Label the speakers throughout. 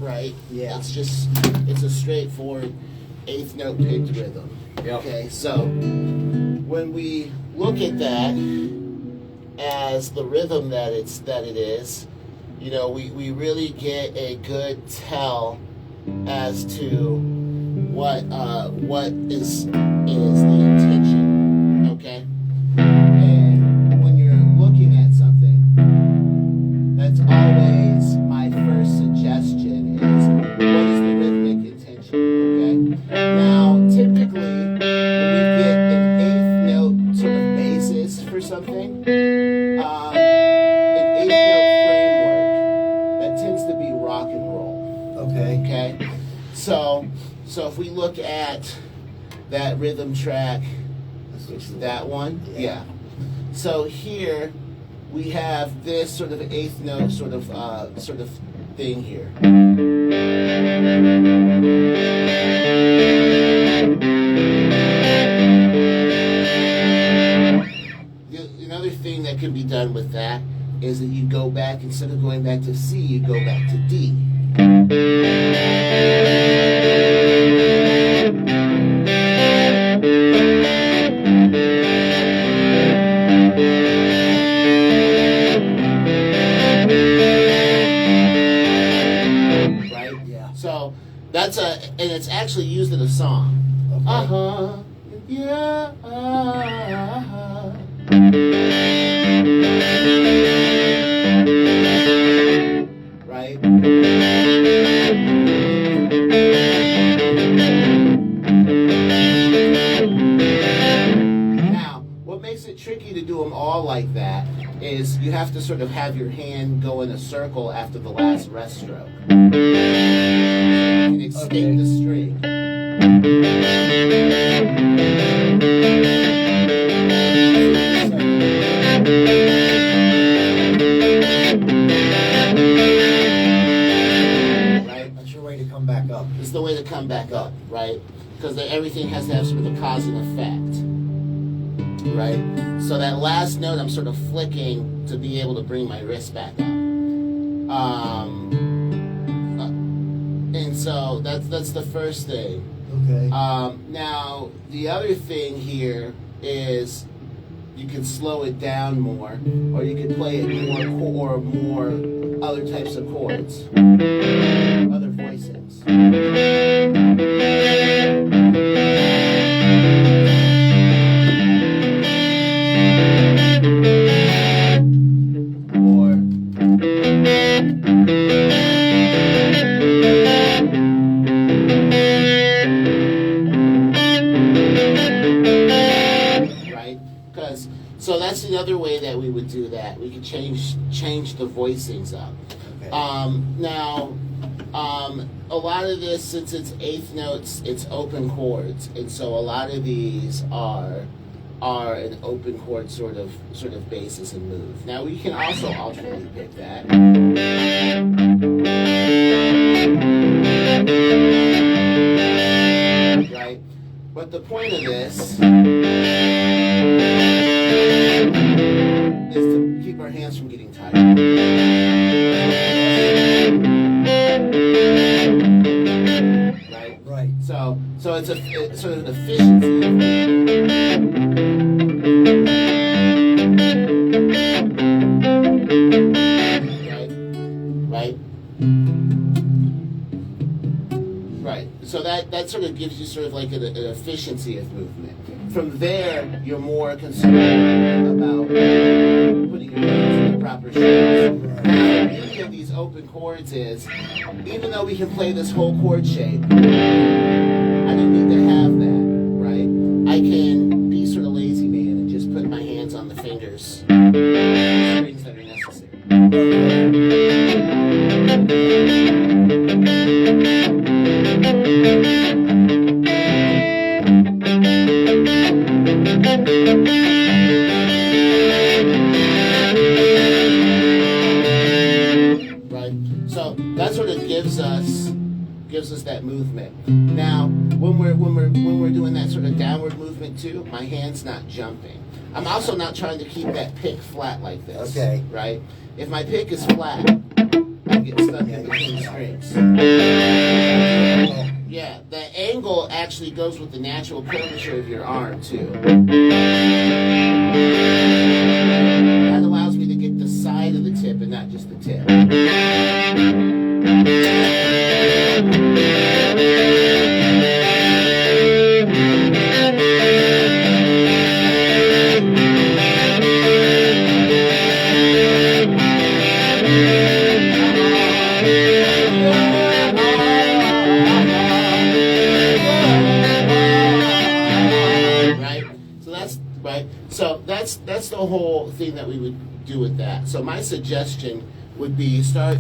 Speaker 1: right?
Speaker 2: Yeah.
Speaker 1: It's a straightforward eighth note picked rhythm.
Speaker 2: Yep.
Speaker 1: Okay, so when we look at that as the rhythm that it is, you know, we really get a good tell as to what is the intention. Okay? And when you're looking at something, that's always my first suggestion is what is the rhythmic intention, okay? Now, typically, when we get an eighth note sort of basis for something, an eighth note framework, that tends to be rock and roll. Okay? So if we look at that rhythm track, that one, yeah. So here we have this sort of eighth note sort of thing here. Another thing that can be done with that is that you go back, instead of going back to C, you go back to D. And it's actually used in a song. Okay. Yeah. Right? Now, what makes it tricky to do them all like that is you have to sort of have your hand go in a circle after the last rest stroke. And extend the string. Right?
Speaker 2: That's your way to come back up.
Speaker 1: It's the way to come back up, right? Because everything has to have sort of a cause and effect, right? So that last note, I'm sort of flicking to be able to bring my wrist back up. And so that's the first thing.
Speaker 2: Okay.
Speaker 1: Now, the other thing here is you can slow it down more, or you can play it more, or more other types of chords, other voicings. So that's another way that we would do that. We could change the voicings up.
Speaker 2: Okay.
Speaker 1: Now, a lot of this, since it's eighth notes, it's open chords, and so a lot of these are an open chord sort of basis and move. Now we can also alternately pick that. Right? But the point of this is to keep our hands from getting tired.
Speaker 2: Right.
Speaker 1: So it's sort of an efficiency. Right. So that sort of gives you sort of like an efficiency of movement. From there, you're more concerned about putting your hands in the proper shape. The beauty of these open chords is, even though we can play this whole chord shape, I don't need to have that, right? I can be sort of lazy man and just put my hands on the fingers, the strings that are necessary. So that sort of gives us that movement. Now, when we're doing that sort of downward movement too, my hand's not jumping. I'm also not trying to keep that pick flat like this.
Speaker 2: Okay.
Speaker 1: Right? If my pick is flat, I get stuck in between strings. Yeah, the angle actually goes with the natural curvature of your arm too. That allows me to get the side of the tip and not just the tip. So that's the whole thing that we would do with that. So my suggestion would be start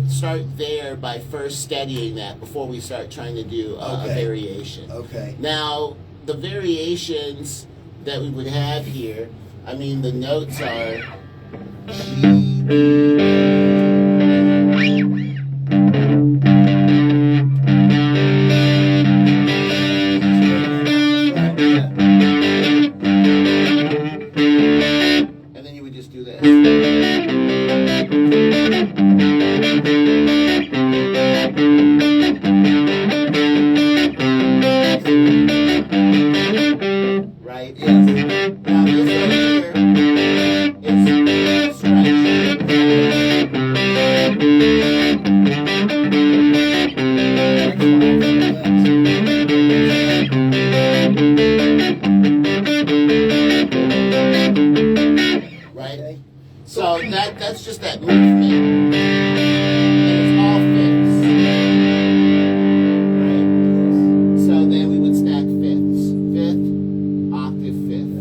Speaker 1: there by first studying that before we start trying to do a variation. Okay. Now the variations that we would have here, I mean the notes are that's just that movement, and it's all fifths, right? So then we would stack fifths, fifth, octave, fifth,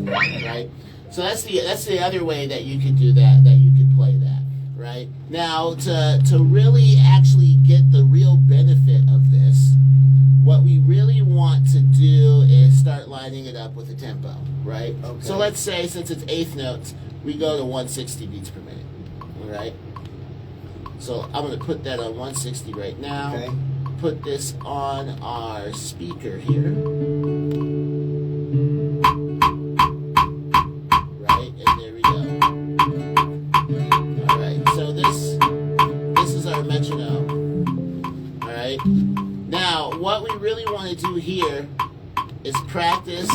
Speaker 1: right? So that's the other way that you could do that you could play that, right? Now to really actually get the real benefit of this, what we really want to do is start lining it up with a tempo, right? Okay. So let's say since it's eighth notes, we go to 160 beats per minute. Right? So I'm going to put that on 160 right now. Okay. Put this on our speaker here. Right, and there we go. Alright, so this is our metronome. Alright. Now, what we really want to do here is practice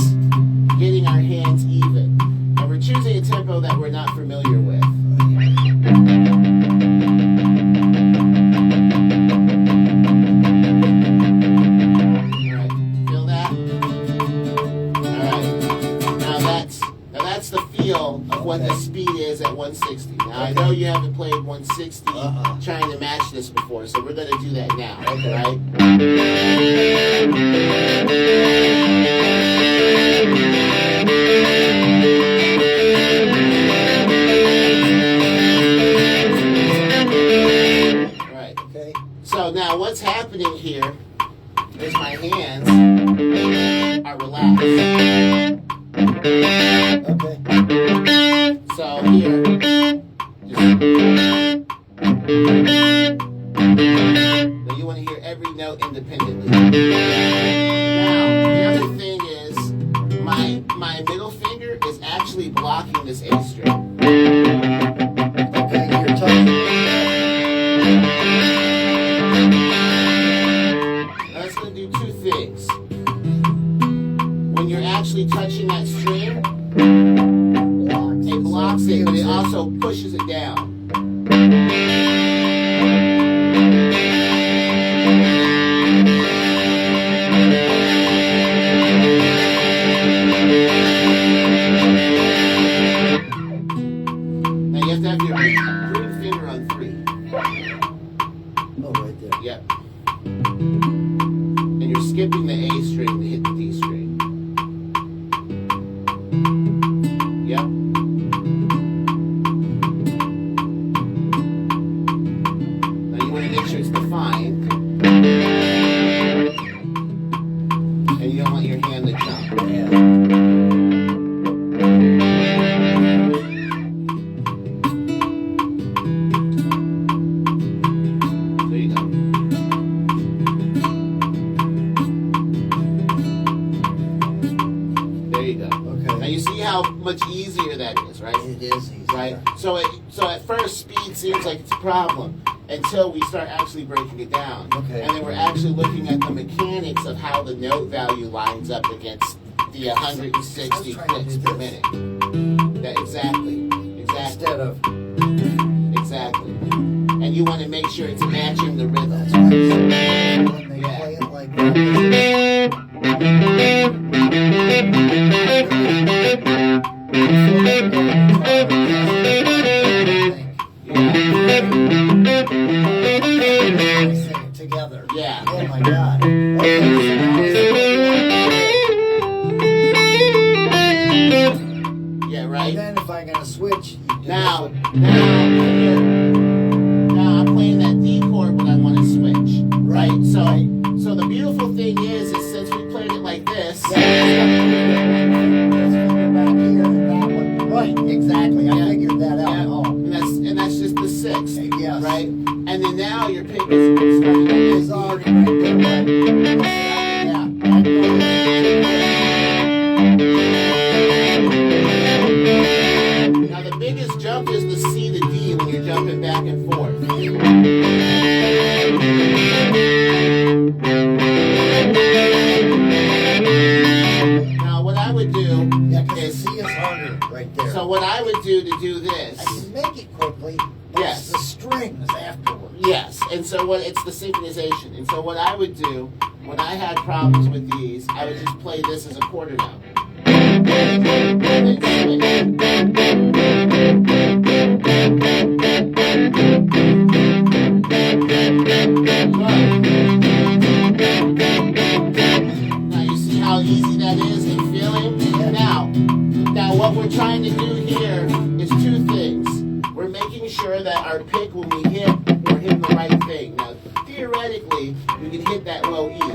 Speaker 1: getting our hands even. And we're choosing a tempo that we're not familiar with. Of what the speed is at 160. Now I know you haven't played 160 trying to match this before, so we're going to do that now, right? Right. Okay. So now what's happening here is my hands are relaxed. Okay. So here, now you want to hear every note independently. Now, the other thing is, my middle finger is actually blocking this A string. Okay, you're talking. Now that's going to do two things. When you're actually touching that string, it blocks it, but it also pushes it down. Now you have to have your ring finger on 3. Oh, right there. Yep. And you're skipping the A string to hit the D string. Yep. Now you want to make sure it's defined. And you don't want your hand to jump. There you go. There you go. Okay. Now you see how much easier that is, right? It is easier. Right? So at first speed seems like it's a problem. until we start actually breaking it down.
Speaker 2: Okay.
Speaker 1: And then we're actually looking at the mechanics of how the note value lines up against the 160 clicks per minute. Exactly.
Speaker 2: Instead of
Speaker 1: Exactly. And you want to make sure it's matching the rhythm.
Speaker 2: that's right. So when they play it like that. Together.
Speaker 1: Yeah.
Speaker 2: Oh my God.
Speaker 1: Yeah, right?
Speaker 2: And then if I'm going to switch, you do
Speaker 1: Now I'm playing that D chord when I want to switch. Right? So the beautiful thing is since we played it like this.
Speaker 2: Right, exactly. I figured that out.
Speaker 1: Yeah.
Speaker 2: Oh.
Speaker 1: And that's just the sixth.
Speaker 2: Yes.
Speaker 1: Right? And then now your pick is starting to
Speaker 2: It's already right there. Yeah.
Speaker 1: Now the biggest jump is the C to D when you're jumping back and forth. Now what I would do
Speaker 2: is C is harder right there.
Speaker 1: So what I would do to do this.
Speaker 2: I can make it quickly, but
Speaker 1: Yes.
Speaker 2: it's the strings afterwards.
Speaker 1: Yes, and so it's the synchronization. And so what I would do when I had problems with these, I would just play this as a quarter note. And then now you see how easy that is and feeling? Now what we're trying to do here is two things. We're making sure that our pick when we hit, we're hitting the right thing. Now theoretically, we can hit that low E. But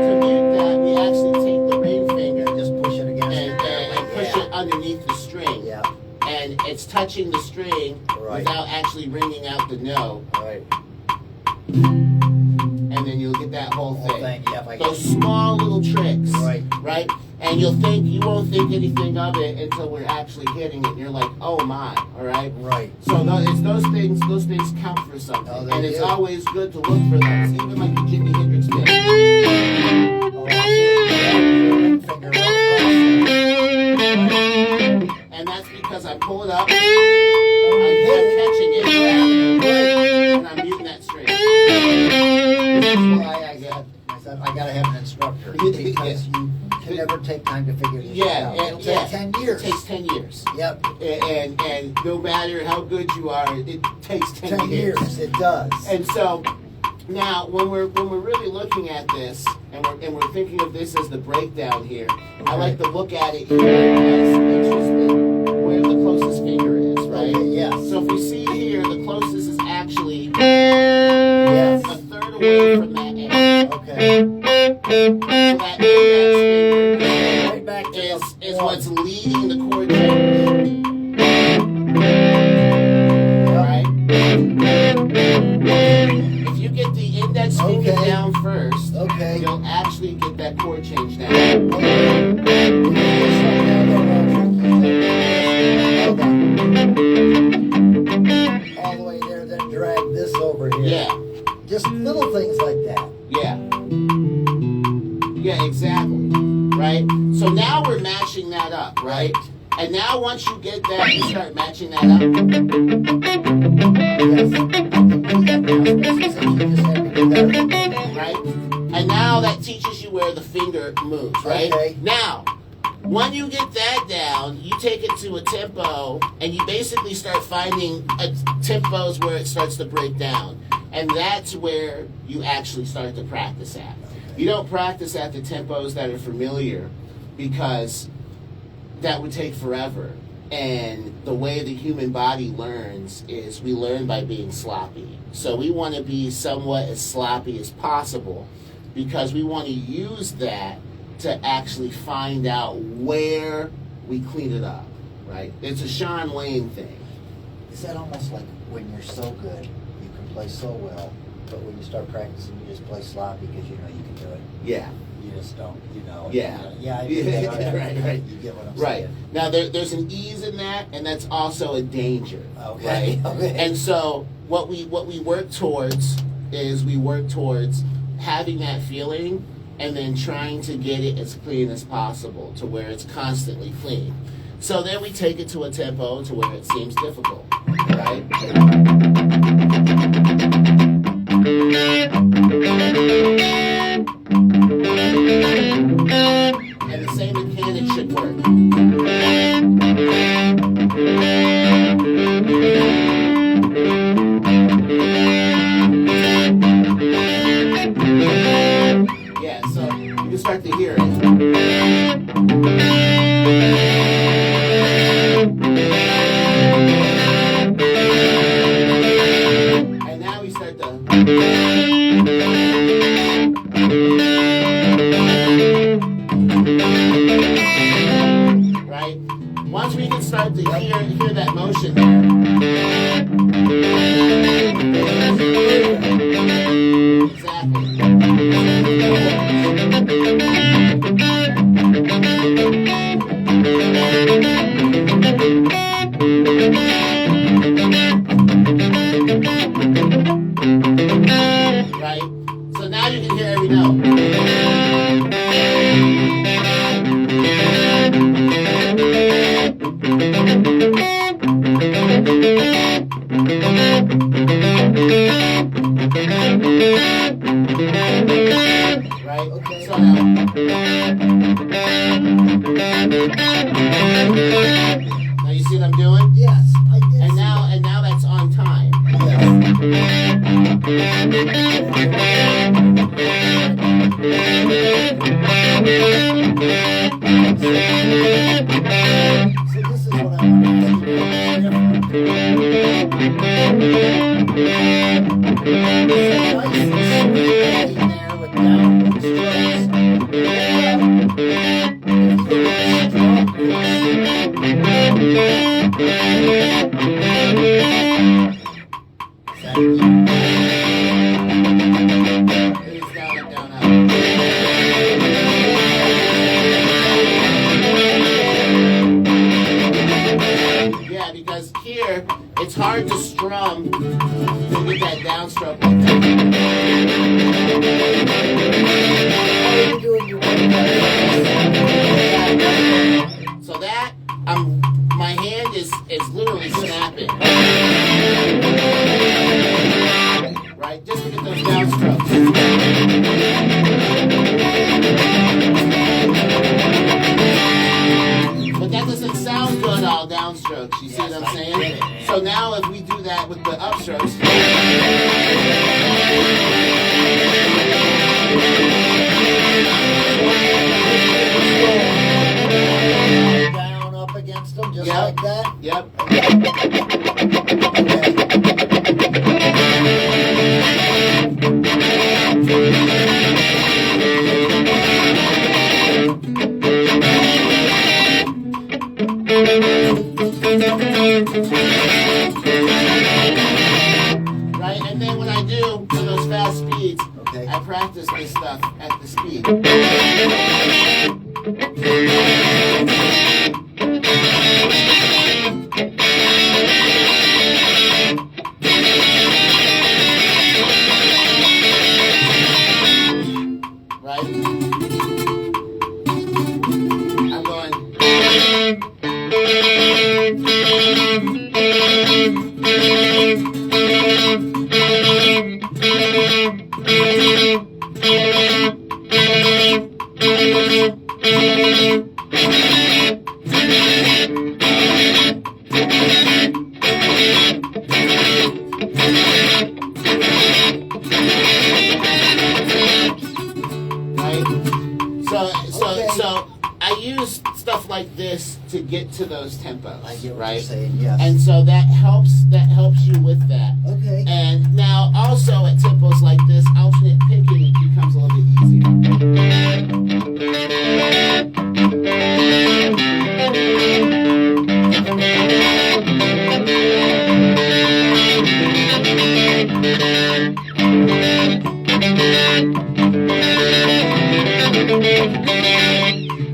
Speaker 1: to mute that, we actually take the ring finger
Speaker 2: Just push it against
Speaker 1: and push it underneath the string.
Speaker 2: Yeah.
Speaker 1: And it's touching the string without actually ringing out the note.
Speaker 2: Right.
Speaker 1: And then you'll get that whole thing.
Speaker 2: Yep,
Speaker 1: Those small little tricks.
Speaker 2: Right.
Speaker 1: And you won't think anything of it until we're actually hitting it. And you're like, oh my, all right?
Speaker 2: Right.
Speaker 1: So it's those things count for something.
Speaker 2: Oh,
Speaker 1: and it's
Speaker 2: do.
Speaker 1: always good to look for those, even like the Jimi Hendrix thing. And that's because I pull it up, I'm catching it, and I'm muting that string.
Speaker 2: This is why I said I gotta have an instructor, because you can never take time to figure this out. It'll take 10 years.
Speaker 1: It takes 10 years.
Speaker 2: Yep.
Speaker 1: And no matter how good you are, it takes 10
Speaker 2: years. It does.
Speaker 1: And so now when we're really looking at this and we're thinking of this as the breakdown here, I like to look at it here as interesting where the closest finger is, right?
Speaker 2: Okay, yes.
Speaker 1: So if we see here, the closest is actually
Speaker 2: Yes.
Speaker 1: a third away from that end.
Speaker 2: Okay.
Speaker 1: So that index finger
Speaker 2: Right back to
Speaker 1: is what's leading the chord change. Right? If you get the index finger down first, you'll actually get that chord change down.
Speaker 2: All the way there, then drag this over here.
Speaker 1: Yeah.
Speaker 2: Just little things like that.
Speaker 1: Yeah. Yeah, exactly. Right? So now we're matching that up, right? And now once you get that, you start matching that up. Right? And now that teaches you where the finger moves, right?
Speaker 2: Okay.
Speaker 1: Now, when you get that down, you take it to a tempo, and you basically start finding tempos where it starts to break down. And that's where you actually start to practice at. You don't practice at the tempos that are familiar, because that would take forever. And the way the human body learns is we learn by being sloppy. So we want to be somewhat as sloppy as possible, because we want to use that to actually find out where we clean it up, right? It's a Sean Lane thing.
Speaker 2: Is that almost like when you're so good, you can play so well, but when you start practicing, you just play sloppy because you know you can do it.
Speaker 1: Yeah.
Speaker 2: You just don't, you know.
Speaker 1: Yeah.
Speaker 2: Yeah, I get it.
Speaker 1: Right.
Speaker 2: You get what I'm
Speaker 1: Right.
Speaker 2: saying.
Speaker 1: Now there's an ease in that, and that's also a danger.
Speaker 2: Okay.
Speaker 1: Right.
Speaker 2: Okay.
Speaker 1: And so what we work towards is having that feeling, and then trying to get it as clean as possible to where it's constantly clean. So then we take it to a tempo to where it seems difficult, right? And the same mechanic should work. Yeah, so you can start to hear it. And now we start to... Right? Once we can start to hear that motion there. Right? So now you can hear every note. Right? Okay. So now you see what I'm doing?
Speaker 2: Yes, I did.
Speaker 1: And now that's on time.
Speaker 2: So this is what I want to
Speaker 1: Yeah, because here it's hard to strum to get that downstroke like that. So that my hand is literally snapping. Right, just to get those downstrokes. But that doesn't sound good all downstrokes, you see what I'm saying? So now if we do that with the upstrokes.
Speaker 2: down up against them just
Speaker 1: Yep.
Speaker 2: like that.
Speaker 1: Yep. Right, and then what I do for those fast speeds,
Speaker 2: Okay.
Speaker 1: I practice this stuff at the speed. Right? I'm going. So I use stuff like this to get to those tempos,
Speaker 2: I get what
Speaker 1: right?
Speaker 2: you're saying, yes.
Speaker 1: And so that helps you with that.
Speaker 2: Okay.
Speaker 1: And now also at tempos like this, alternate picking becomes a little bit easier.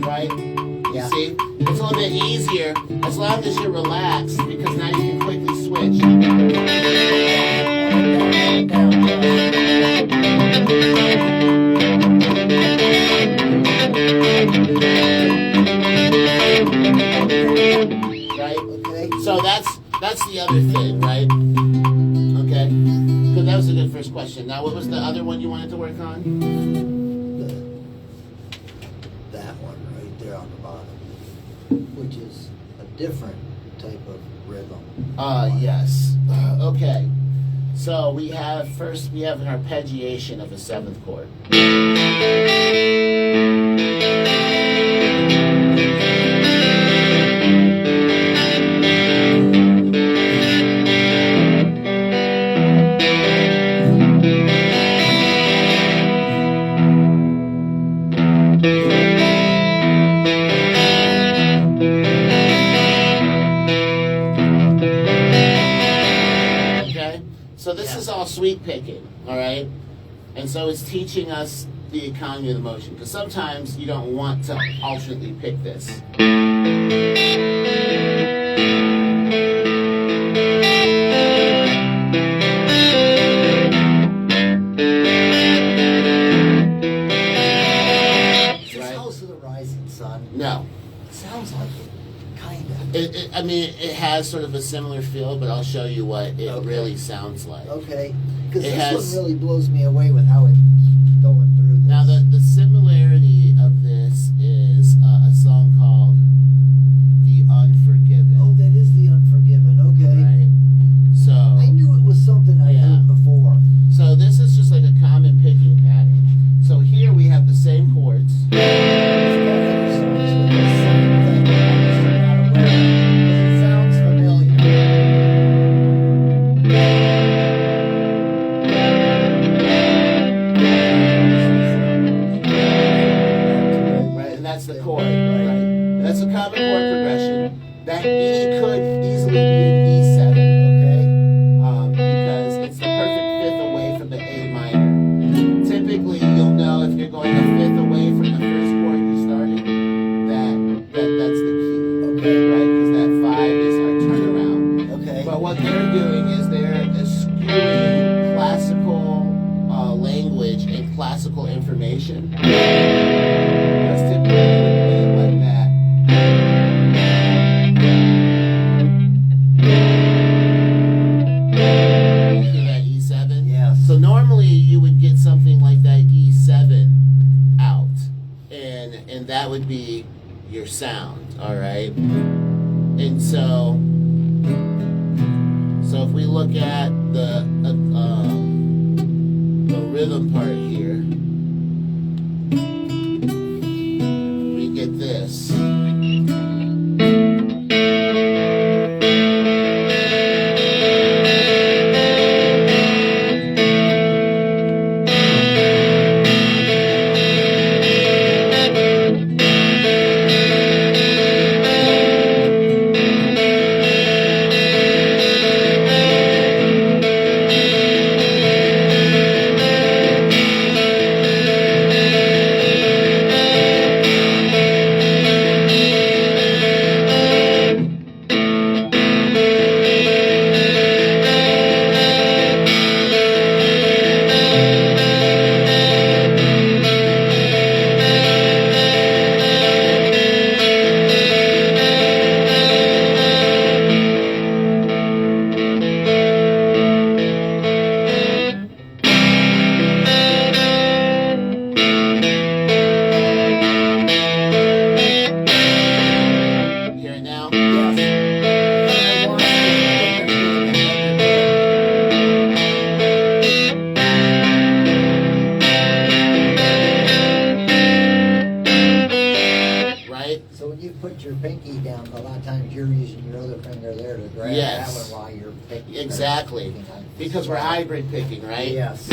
Speaker 1: Right?
Speaker 2: Yeah.
Speaker 1: See? It's a little bit easier as long as you're relaxed because now you can quickly switch. Right?
Speaker 2: Okay.
Speaker 1: So that's the other thing, right? Okay. Good, that was a good first question. Now what was the other one you wanted to work on?
Speaker 2: That one right there on the bottom, which is a different type of rhythm.
Speaker 1: Yes. Okay. So we have an arpeggiation of a seventh chord. So this is all sweep picking, all right? And so it's teaching us the economy of the motion, because sometimes you don't want to alternately pick this.
Speaker 2: Is this House of the Rising Sun?
Speaker 1: No.
Speaker 2: It sounds like it, kind of.
Speaker 1: I mean, it has sort of a similar feel, but I'll show you what it really sounds like.
Speaker 2: Okay, because
Speaker 1: It
Speaker 2: this
Speaker 1: has-
Speaker 2: one really blows me away with how it's going through this.
Speaker 1: Now, the similarity of this is a song called The Unforgiven.
Speaker 2: Oh, that is The Unforgiven, okay.
Speaker 1: Right? So,
Speaker 2: I knew it was something I heard before.
Speaker 1: so this is just like a common picking pattern. So here we have the same chords.
Speaker 2: It sounds familiar.
Speaker 1: Right, and that's the chord, right? That's a common chord progression. That E could easily be an E7, okay? Because it's the perfect fifth away from the A minor. Typically, you'll know if you're going a fifth away from the first chord you started, that's the key,
Speaker 2: Okay.
Speaker 1: right? Because that 5 is our turnaround.
Speaker 2: Okay.
Speaker 1: But what they're doing is they're eschewing classical language and classical information. That's typically you would play it like that. Hear that E7?
Speaker 2: Yes.
Speaker 1: So normally you would get something like that E7 out, and that would be your sound, all right? And so if we look at the rhythm part here, we get this. Hear it now? Right?
Speaker 2: So when you put your pinky down, a lot of times you're using your other finger there to grab
Speaker 1: Yes.
Speaker 2: that one while you're picking.
Speaker 1: Exactly. Because we're hybrid picking, right?
Speaker 2: Yes.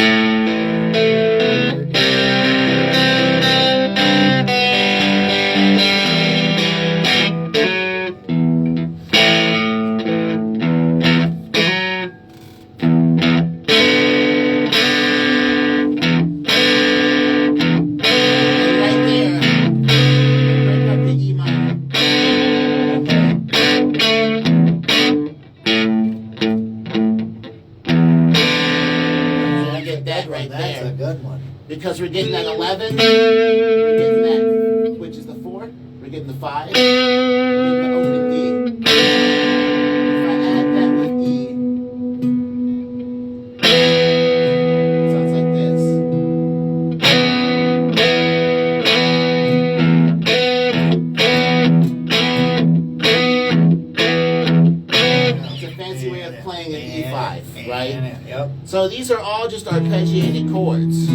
Speaker 1: get that right there.
Speaker 2: That's a good one.
Speaker 1: Because we're getting that 11, we're getting that, which is the 4, we're getting the 5, we're getting the open D. If I add that with E, it sounds like this. It's a fancy way of playing an E5, right?
Speaker 2: Yep.
Speaker 1: So these are all just arpeggiated chords.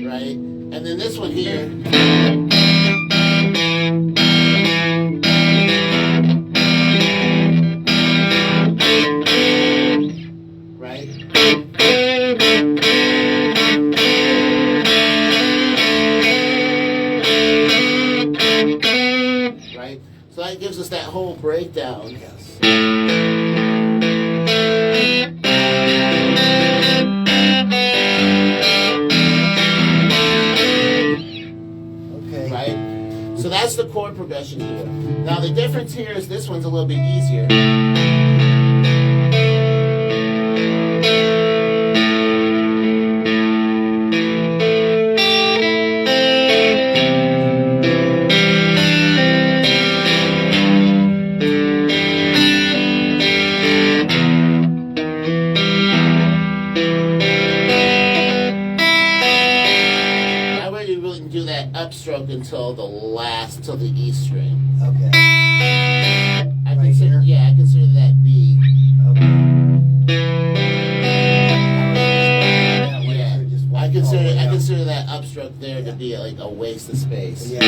Speaker 1: Right? And then this one here. Right? Right? So that gives us that whole breakdown.
Speaker 2: Yes. Okay.
Speaker 1: Right? So that's the chord progression here. Now the difference here is this one's a little bit easier. Upstroke until till the E string.
Speaker 2: Okay.
Speaker 1: I consider that B.
Speaker 2: Okay.
Speaker 1: Yeah. I consider that upstroke there to be like a waste of space.
Speaker 2: Yeah.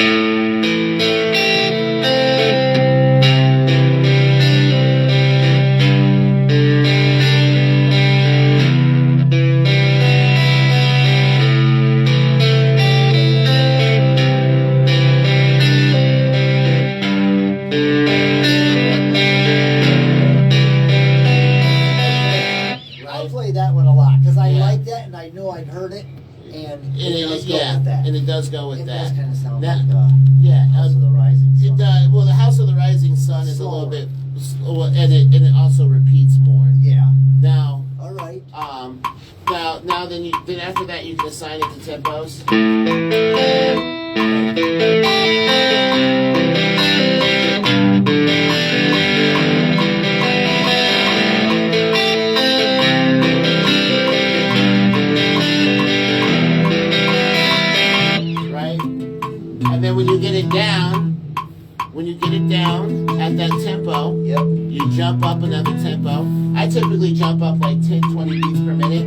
Speaker 2: I'd heard it, and it does go with that.
Speaker 1: And it does go with
Speaker 2: it
Speaker 1: that.
Speaker 2: It does kind of sound
Speaker 1: that,
Speaker 2: like House of the Rising Sun.
Speaker 1: It does. Well, the House of the Rising Sun is
Speaker 2: Slower.
Speaker 1: a little bit, and it also repeats more.
Speaker 2: Yeah.
Speaker 1: Now.
Speaker 2: All right.
Speaker 1: Then after that you can assign it to tempos. And then when you get it down at that tempo,
Speaker 2: yep,
Speaker 1: you jump up another tempo. I typically jump up like 10, 20 beats per minute.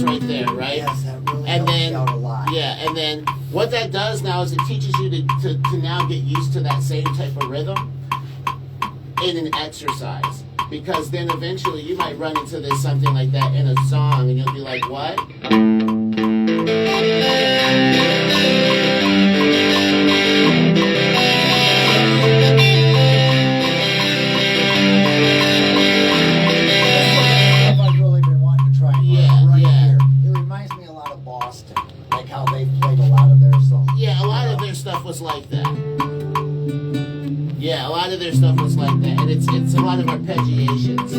Speaker 1: Right there, right?
Speaker 2: Yes, that really helps out a lot.
Speaker 1: Yeah, and then what that does now is it teaches you to now get used to that same type of rhythm in an exercise. Because then eventually you might run into this something like that in a song and you'll be like, what? Was like that. Yeah, a lot of their stuff was like that, and it's a lot of arpeggiations.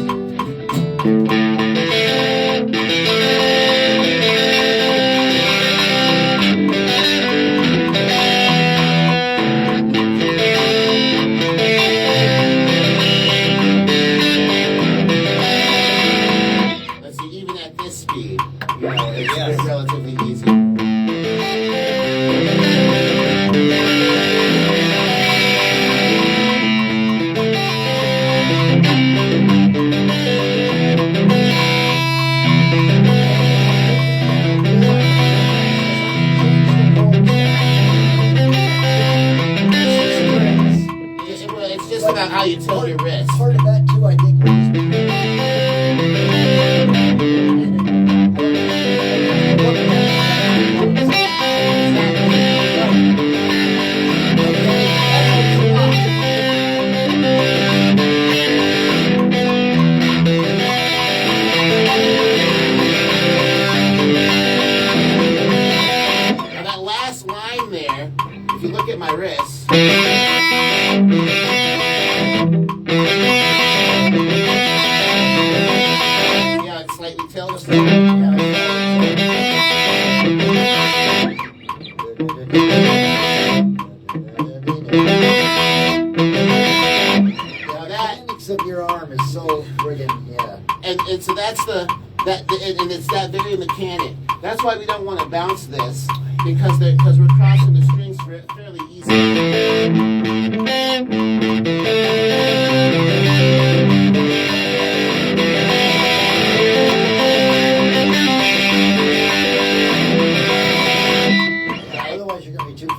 Speaker 2: tweaks of your arm is so friggin', yeah.
Speaker 1: And so that's and it's that very mechanic. That's why we don't want to bounce this, because we're crossing the strings fairly easily.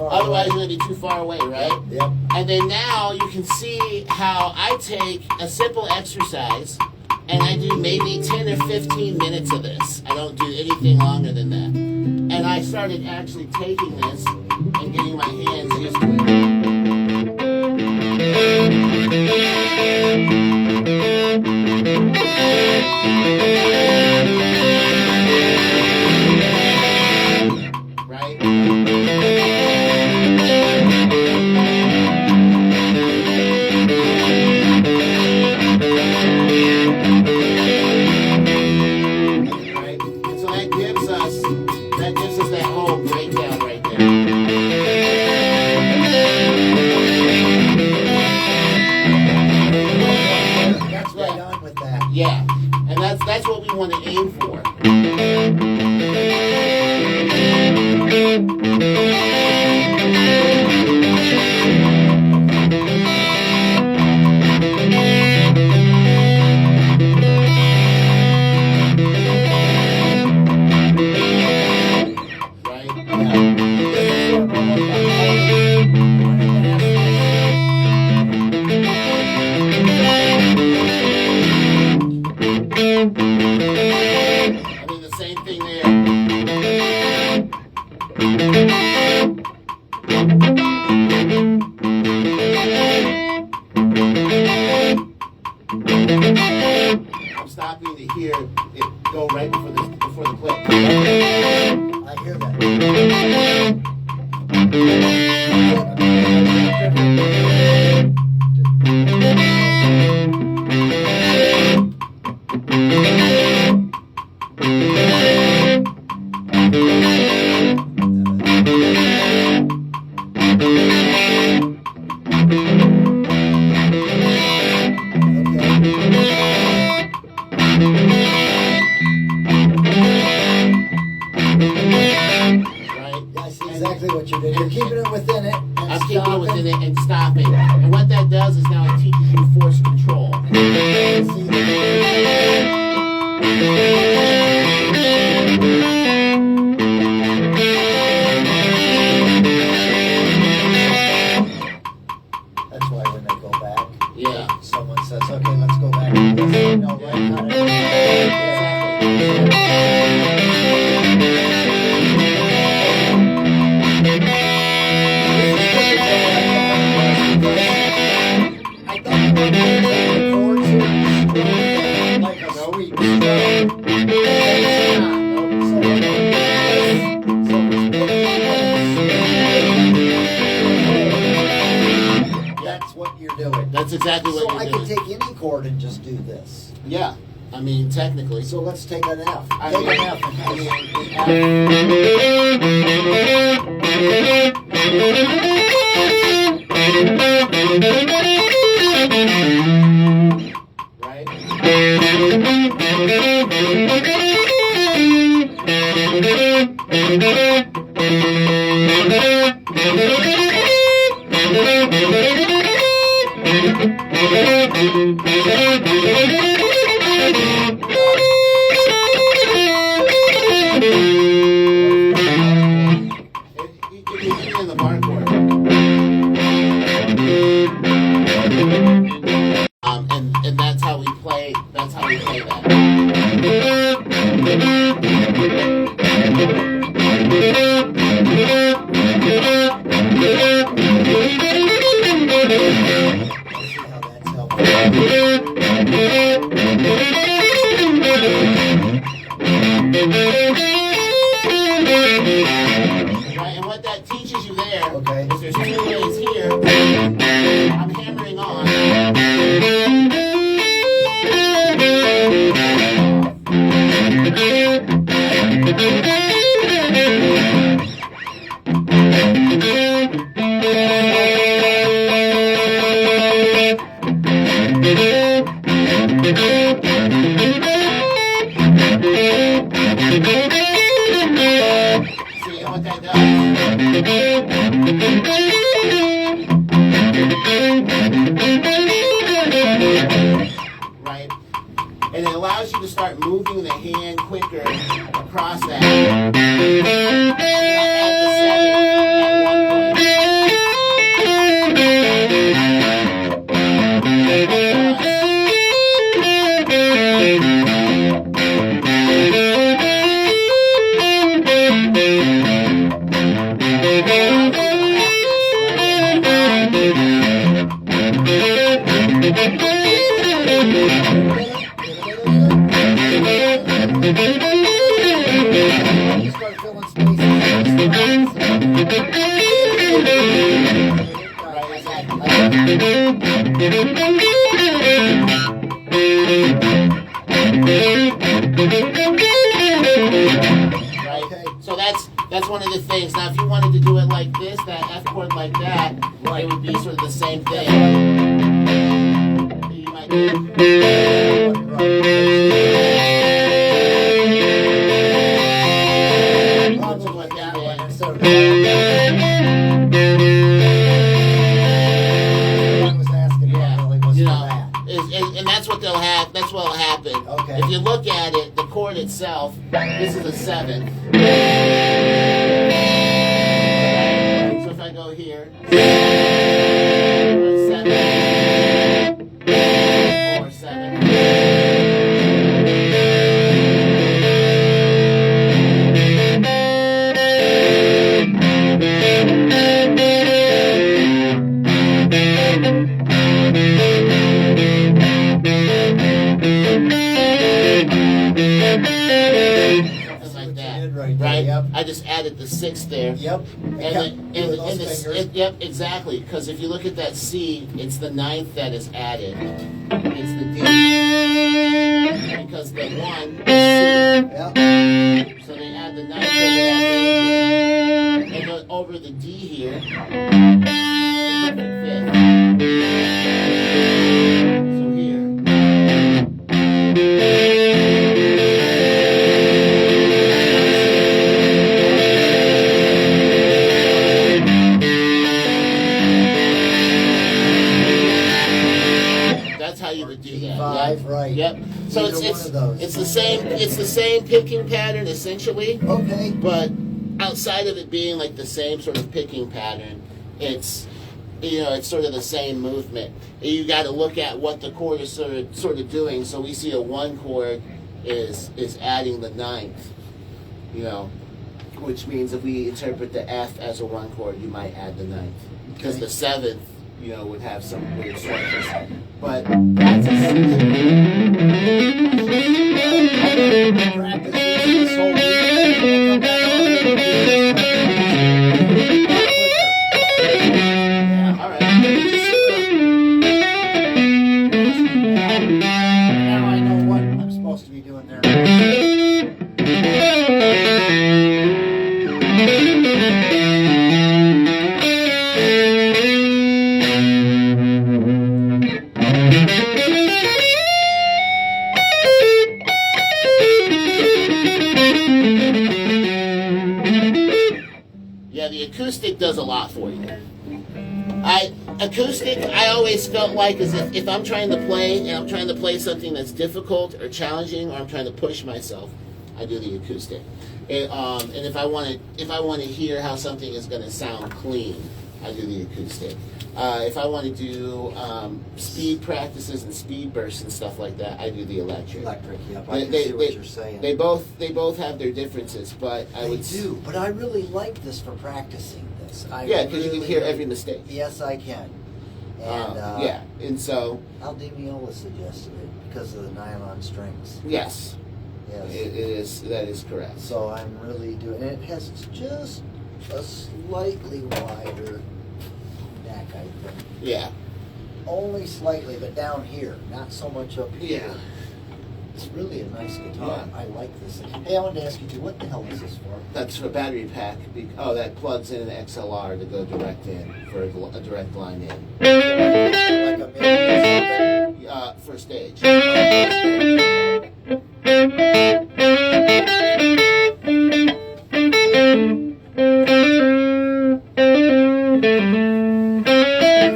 Speaker 1: Otherwise, you're going to be too far away, right?
Speaker 2: Yep.
Speaker 1: And then now you can see how I take a simple exercise and I do maybe 10 or 15 minutes of this. I don't do anything longer than that. And I started actually taking this and getting my hands used to it. Yeah, and that's what we want to aim for. I'm stopping to hear it go right before the click.
Speaker 2: I hear that. Exactly what you're doing. You're keeping it within it.
Speaker 1: I'm keeping it within it and stopping. And what that does is now it teaches you force control.
Speaker 2: That's why when they go back,
Speaker 1: yeah,
Speaker 2: someone says, "Okay, let's go back." You know, right? How to That's what you're doing.
Speaker 1: That's exactly what you're doing.
Speaker 2: So I can take any chord and just do this.
Speaker 1: Yeah, I mean technically.
Speaker 2: So let's take an F. Take an F.
Speaker 1: Right? In the bar chord. And that's how we play. That's how we play that. Right, and what that teaches you there is there's two ways here. I'm hammering on. See what that does? Right? And it allows you to start moving the hand quicker across that. And then add the 7 at one point. So that's one of the things. Now, if you wanted to do it like this, that F chord like that, it would be sort of the same thing. You might and that's what they'll have. That's what'll happen.
Speaker 2: Okay.
Speaker 1: If you look at it, the chord itself, this is a 7. So if I go here, 7 or 7. Right?
Speaker 2: Yep.
Speaker 1: I just added the 6 there.
Speaker 2: Yep.
Speaker 1: Yep, exactly. Because if you look at that C, it's the 9th that is added. It's the D. Because the 1 is C.
Speaker 2: Yep.
Speaker 1: So they add the 9th over that D here. And then over the D here, the perfect 5th. So here. You would do that.
Speaker 2: Five,
Speaker 1: yeah.
Speaker 2: right.
Speaker 1: Yep. So it's the same picking pattern essentially.
Speaker 2: Okay.
Speaker 1: But outside of it being like the same sort of picking pattern, it's it's sort of the same movement. You got to look at what the chord is sort of doing. So we see a 1 chord is adding the 9th. Which means if we interpret the F as a 1 chord, you might add the 9th because the 7th. Would have some weird structures. But that's
Speaker 2: practice this whole week.
Speaker 1: All right.
Speaker 2: Now I know what I'm supposed to be doing there.
Speaker 1: The acoustic does a lot for you. Acoustic, I always felt like is if I'm trying to play and I'm trying to play something that's difficult or challenging or I'm trying to push myself, I do the acoustic. And if I want to hear how something is going to sound clean, I do the acoustic. If I want to do speed practices and speed bursts and stuff like that, I do the electric.
Speaker 2: Electric, yep. I can see what you're saying.
Speaker 1: They both have their differences, but I would
Speaker 2: do. But I really like this for practicing this.
Speaker 1: Because you can hear every mistake.
Speaker 2: Yes, I can. And
Speaker 1: and so
Speaker 2: Al Di Meola suggested it because of the nylon strings.
Speaker 1: Yes.
Speaker 2: Yes.
Speaker 1: It is. That is correct.
Speaker 2: So I'm really doing. It has just a slightly wider neck, I think.
Speaker 1: Yeah.
Speaker 2: Only slightly, but down here, not so much up here.
Speaker 1: Yeah.
Speaker 2: It's really a nice guitar.
Speaker 1: Yeah.
Speaker 2: I like this. Hey, I wanted to ask you too, what the hell is this for?
Speaker 1: That's for a battery pack. That plugs in an XLR to go direct in for a direct line in.
Speaker 2: Like a MIDI or something?
Speaker 1: first stage.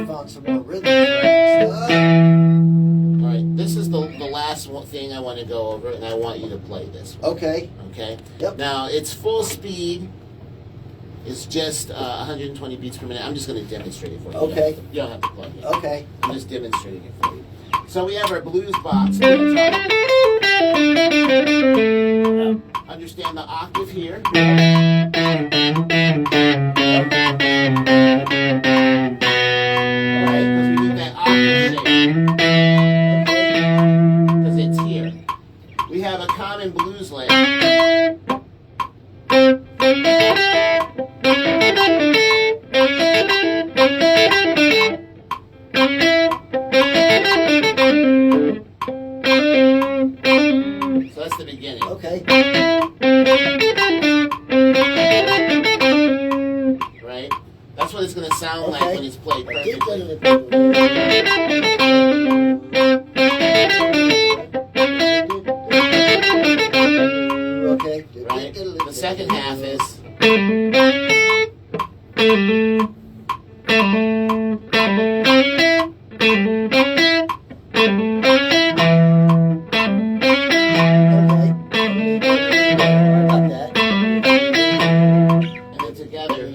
Speaker 2: Found some more rhythm tracks.
Speaker 1: All right, this is the last thing I want to go over, and I want you to play this one.
Speaker 2: Okay.
Speaker 1: Okay.
Speaker 2: Yep.
Speaker 1: Now it's full speed. It's just 120 beats per minute. I'm just going to demonstrate it for you.
Speaker 2: Okay.
Speaker 1: You don't have to plug it.
Speaker 2: Okay.
Speaker 1: I'm just demonstrating it for you. So we have our blues box. Understand the octave here. Alright, because we need that octave shape. Because it's here. We have a common blues layer. So that's the beginning.
Speaker 2: Okay.
Speaker 1: Right? That's what it's going to sound like when it's played
Speaker 2: Keep
Speaker 1: perfectly.
Speaker 2: Okay.
Speaker 1: Right? The second half is. And then together.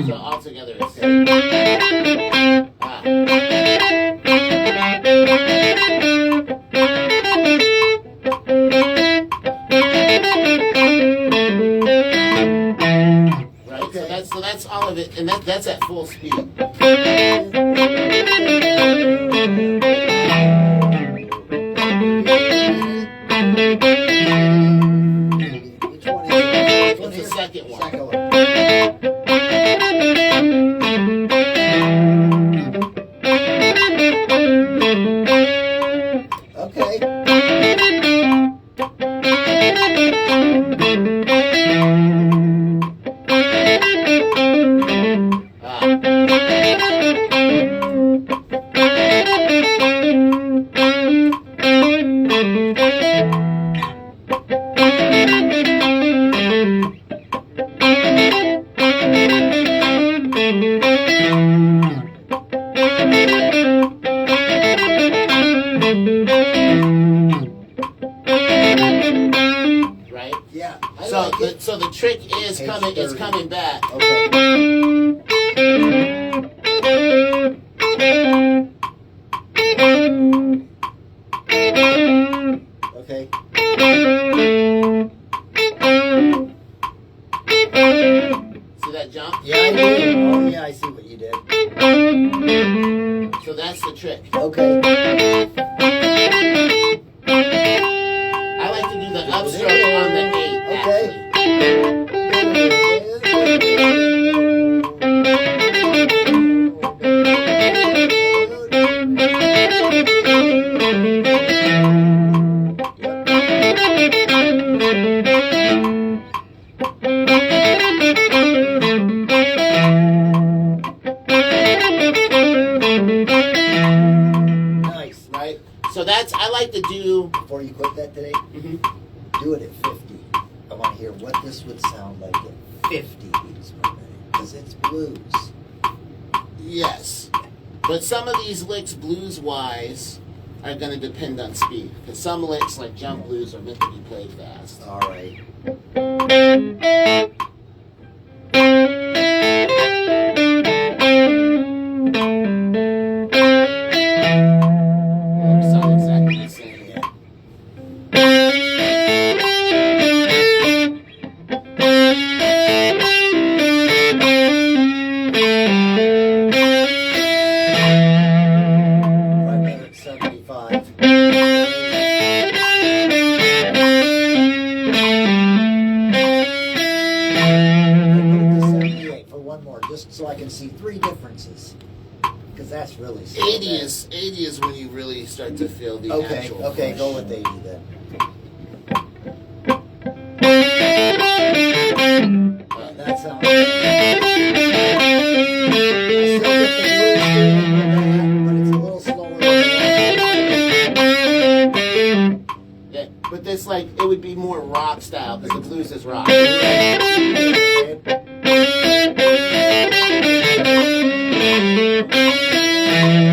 Speaker 1: So all together it's. Right, so that's all of it, and that's at full speed.
Speaker 2: Which one is it?
Speaker 1: It's the second one.
Speaker 2: Second one. Okay.
Speaker 1: Right?
Speaker 2: Yeah. I
Speaker 1: So
Speaker 2: like it.
Speaker 1: so the trick is coming back.
Speaker 2: Okay. Okay.
Speaker 1: See that jump?
Speaker 2: Yeah, I did. Oh, yeah, I see what you did.
Speaker 1: So that's the trick.
Speaker 2: Okay.
Speaker 1: I like to do the upstroke on the 8,
Speaker 2: Okay.
Speaker 1: actually.
Speaker 2: Nice.
Speaker 1: Right? So that's, I like to do.
Speaker 2: Before you quit that today, do it at 50. I want to hear what this would sound like at 50 beats per minute. Because it's blues.
Speaker 1: Yes. But some of these licks, blues-wise, are going to depend on speed. Because some licks, like jump blues, are meant to be played fast.
Speaker 2: All right.
Speaker 1: They sound exactly the same.
Speaker 2: Yeah. Right now it's 75. I'm gonna put it to 78 for one more, just so I can see three differences. because that's really slow.
Speaker 1: 80 is when you really start to feel the actual
Speaker 2: Okay,
Speaker 1: push.
Speaker 2: go with 80 then. That sounds good. I still get the blues feeling with that, but it's a little slower than
Speaker 1: Yeah, but this, like, it would be more rock style because the blues is rock.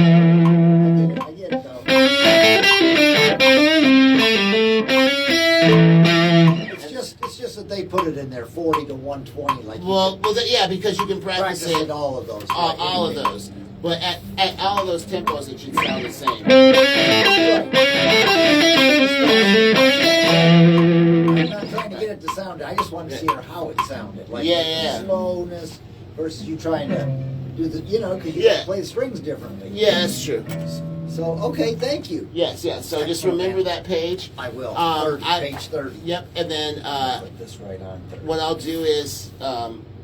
Speaker 2: I get it though. It's just that they put it in there 40 to 120 like
Speaker 1: Yeah, because you can practice
Speaker 2: practice
Speaker 1: it
Speaker 2: all of those.
Speaker 1: all of those. But at all of those tempos, it should sound the same.
Speaker 2: I'm not trying to get it to sound. I just wanted to see how it sounded. Like
Speaker 1: Yeah.
Speaker 2: slowness versus you trying to do the, because you
Speaker 1: Yeah.
Speaker 2: play the strings differently.
Speaker 1: Yeah, that's true.
Speaker 2: So okay, thank you.
Speaker 1: Yes. So just remember that page.
Speaker 2: I will. 30, page 30.
Speaker 1: Yep. And then
Speaker 2: Put this right on 30.
Speaker 1: what I'll do is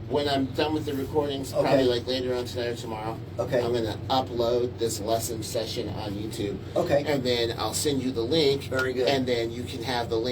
Speaker 1: when I'm done with the recordings, probably like later on tonight or tomorrow,
Speaker 2: Okay.
Speaker 1: I'm going to upload this lesson session on YouTube.
Speaker 2: Okay.
Speaker 1: And then I'll send you the link.
Speaker 2: Very good.
Speaker 1: And then you can have the link